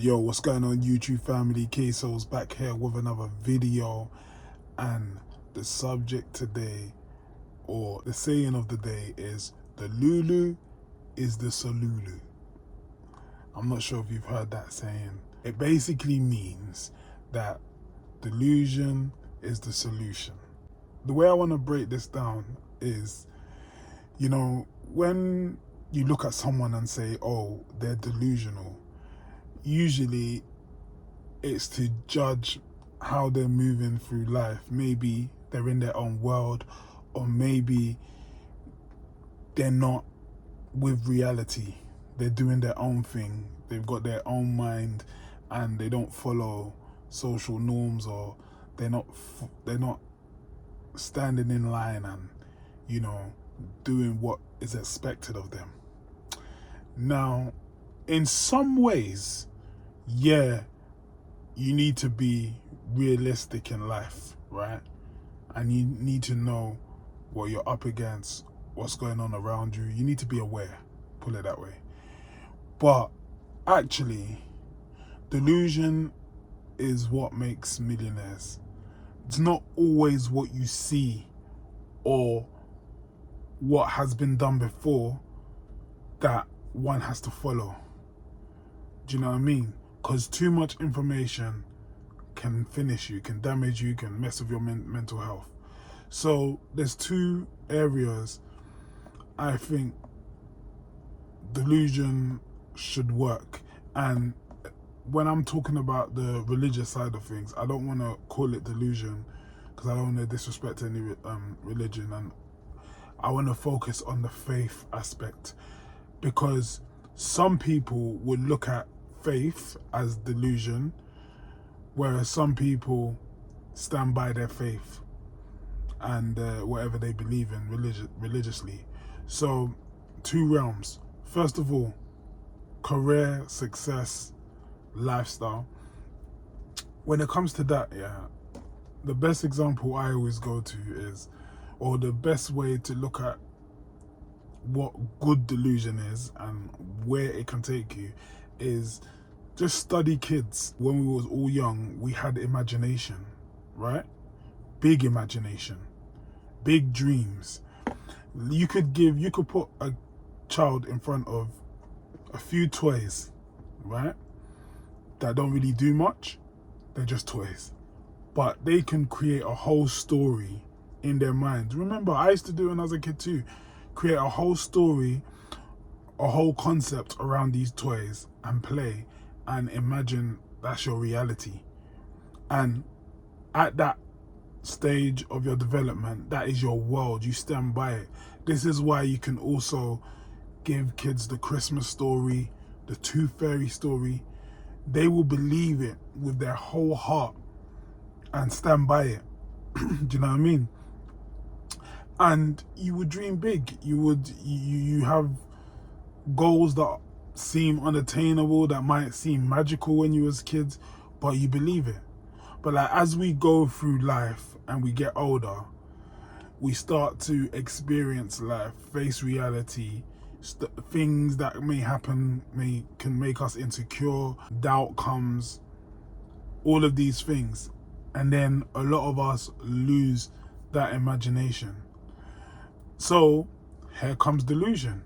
Yo, what's going on, YouTube family? K-Soul's back here with another video, and the subject today, or the saying of the day, is Delulu is the Solulu. I'm not sure if you've heard that saying. It basically means that delusion is the solution. The way I want to break this down is, when you look at someone and say, oh, they're delusional, usually it's to judge how they're moving through life. Maybe they're in their own world, or maybe they're not with reality. They're doing their own thing. They've got their own mind, and they don't follow social norms, or they're not standing in line and doing what is expected of them. Now, in some ways, yeah, you need to be realistic in life, right? And you need to know what you're up against, what's going on around you. You need to be aware, put it that way. But actually, delusion is what makes millionaires. It's not always what you see or what has been done before that one has to follow. Do you know what I mean? Because too much information can finish you, can damage you, can mess with your mental health. So there's two areas I think delusion should work. And when I'm talking about the religious side of things, I don't want to call it delusion because I don't want to disrespect any religion, and I want to focus on the faith aspect, because some people would look at faith as delusion, whereas some people stand by their faith and whatever they believe in religiously. So, two realms. First of all, career, success, lifestyle. When it comes to that, the best example I always go to is, or the best way to look at what good delusion is and where it can take you, is just study kids. When we was all young, we had imagination, right? Big imagination, big dreams. You could put a child in front of a few toys, right, that don't really do much. They're just toys, but they can create a whole story in their mind. Remember, I used to do it when I was a kid too. Create a whole story, a whole concept around these toys, and play and imagine that's your reality. And at that stage of your development, that is your world. You stand by it. This is why you can also give kids the Christmas story, the Tooth Fairy story. They will believe it with their whole heart and stand by it. Do you know what I mean? And you would dream big. You have goals that seem unattainable, that might seem magical when you was kids, but you believe it. But like, as we go through life and we get older, we start to experience life, face reality. Things that may happen can make us insecure. Doubt comes, all of these things, and then a lot of us lose that imagination. So here comes delusion,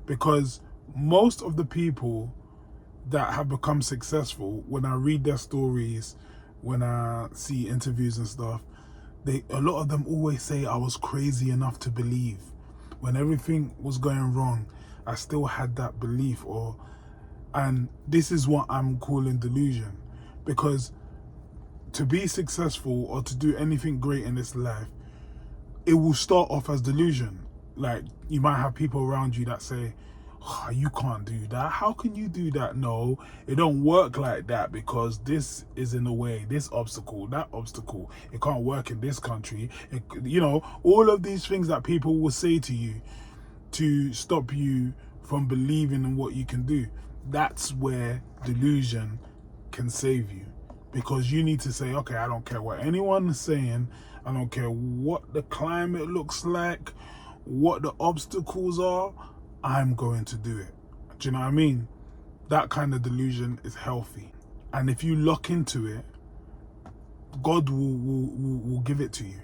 because most of the people that have become successful, when I read their stories, when I see interviews and stuff, a lot of them always say, I was crazy enough to believe. When everything was going wrong, I still had that belief. And this is what I'm calling delusion, because to be successful or to do anything great in this life, it will start off as delusion. Like, you might have people around you that say, oh, you can't do that. How can you do that? No, it don't work like that, because this is in the way, this obstacle, that obstacle. It can't work in this country. All of these things that people will say to you to stop you from believing in what you can do. That's where delusion can save you, because you need to say, okay, I don't care what anyone is saying. I don't care what the climate looks like, what the obstacles are. I'm going to do it. Do you know what I mean? that kind of delusion is healthy. And if you lock into it, God will give it to you,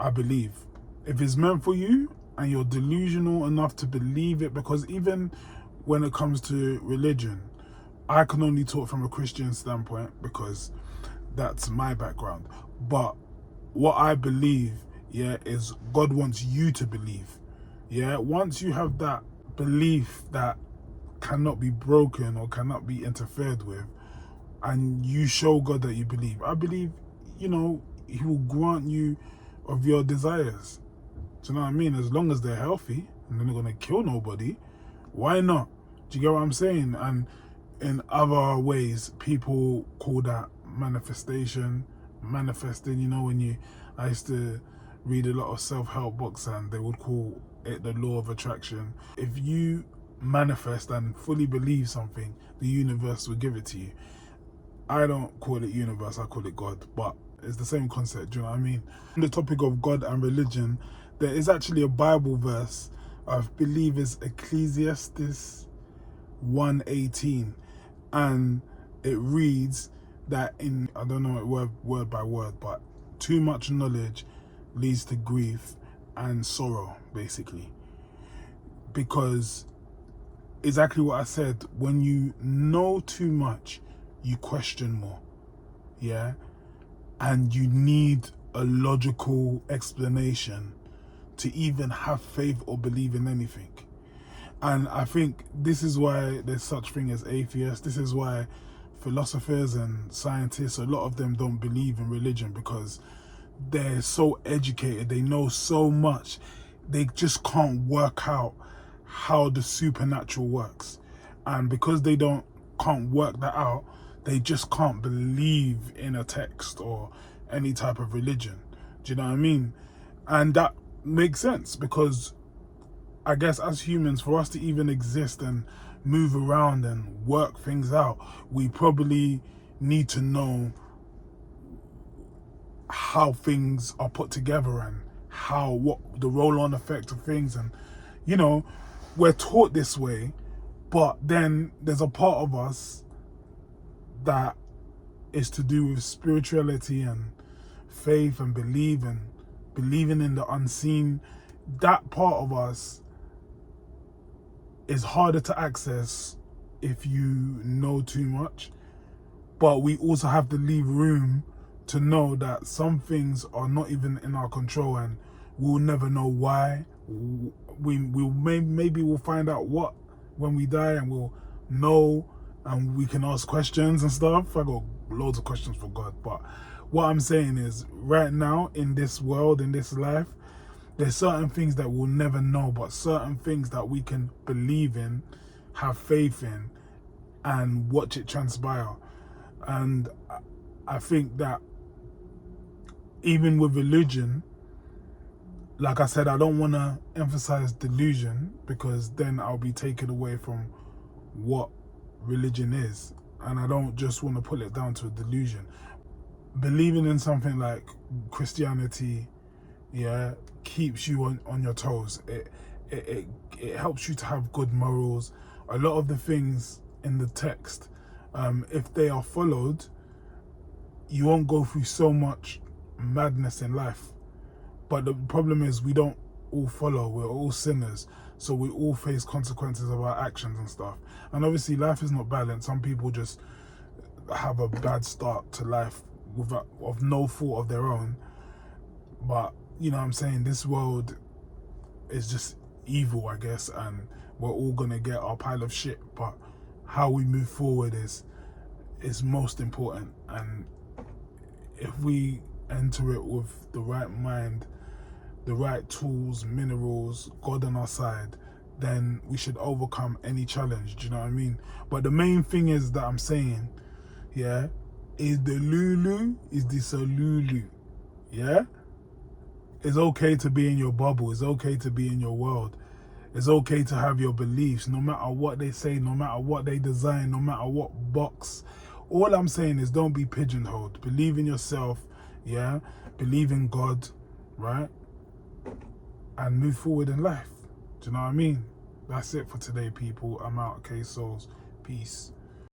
I believe. If it's meant for you and you're delusional enough to believe it, because even when it comes to religion, I can only talk from a Christian standpoint because that's my background. But what I believe, yeah, is God wants you to believe. Yeah, once you have that belief that cannot be broken or cannot be interfered with, and you show God that you believe, I believe, He will grant you of your desires. Do you know what I mean? As long as they're healthy and they're not going to kill nobody, why not? Do you get what I'm saying? And in other ways, people call that manifestation, manifesting. I used to read a lot of self-help books and they would call it the law of attraction. If you manifest and fully believe something, the universe will give it to you. I don't call it universe, I call it God, but it's the same concept, do you know what I mean? On the topic of God and religion, there is actually a Bible verse, I believe it's Ecclesiastes 1:18, and it reads that I don't know it word by word, but too much knowledge leads to grief and sorrow, basically. Because exactly what I said, when you know too much, you question more, yeah? And you need a logical explanation to even have faith or believe in anything. And I think this is why there's such thing as atheists. This is why philosophers and scientists, a lot of them don't believe in religion, because they're so educated, they know so much, they just can't work out how the supernatural works. And because they can't work that out, they just can't believe in a text or any type of religion. Do you know what I mean? And that makes sense, because I guess as humans, for us to even exist and move around and work things out, we probably need to know how things are put together and what the roll-on effect of things. And we're taught this way, but then there's a part of us that is to do with spirituality and faith and believing in the unseen. That part of us is harder to access if you know too much, but we also have to leave room to know that some things are not even in our control, and we'll never know why. Maybe we'll find out what when we die, and we'll know, and we can ask questions and stuff. I got loads of questions for God, but what I'm saying is, right now in this world, in this life, there's certain things that we'll never know, but certain things that we can believe in, have faith in, and watch it transpire. And I think that even with religion, like I said, I don't want to emphasize delusion, because then I'll be taken away from what religion is. And I don't just want to pull it down to a delusion. Believing in something like Christianity, yeah, keeps you on your toes. It helps you to have good morals. A lot of the things in the text, if they are followed, you won't go through so much madness in life. But the problem is, we don't all follow. We're all sinners, so we all face consequences of our actions and stuff. And obviously life is not balanced. Some people just have a bad start to life of no fault of their own. But you know what I'm saying, this world is just evil, I guess, and we're all gonna get our pile of shit. But how we move forward is most important. And if we enter it with the right mind, the right tools, minerals, God on our side, then we should overcome any challenge. Do you know what I mean? But the main thing is that I'm saying, yeah, is Delulu is the Solulu. Yeah? It's okay to be in your bubble. It's okay to be in your world. It's okay to have your beliefs, no matter what they say, no matter what they design, no matter what box. All I'm saying is, don't be pigeonholed. Believe in yourself, yeah? Believe in God, right? And move forward in life. Do you know what I mean? That's it for today, people. I'm out. Okay, souls. Peace.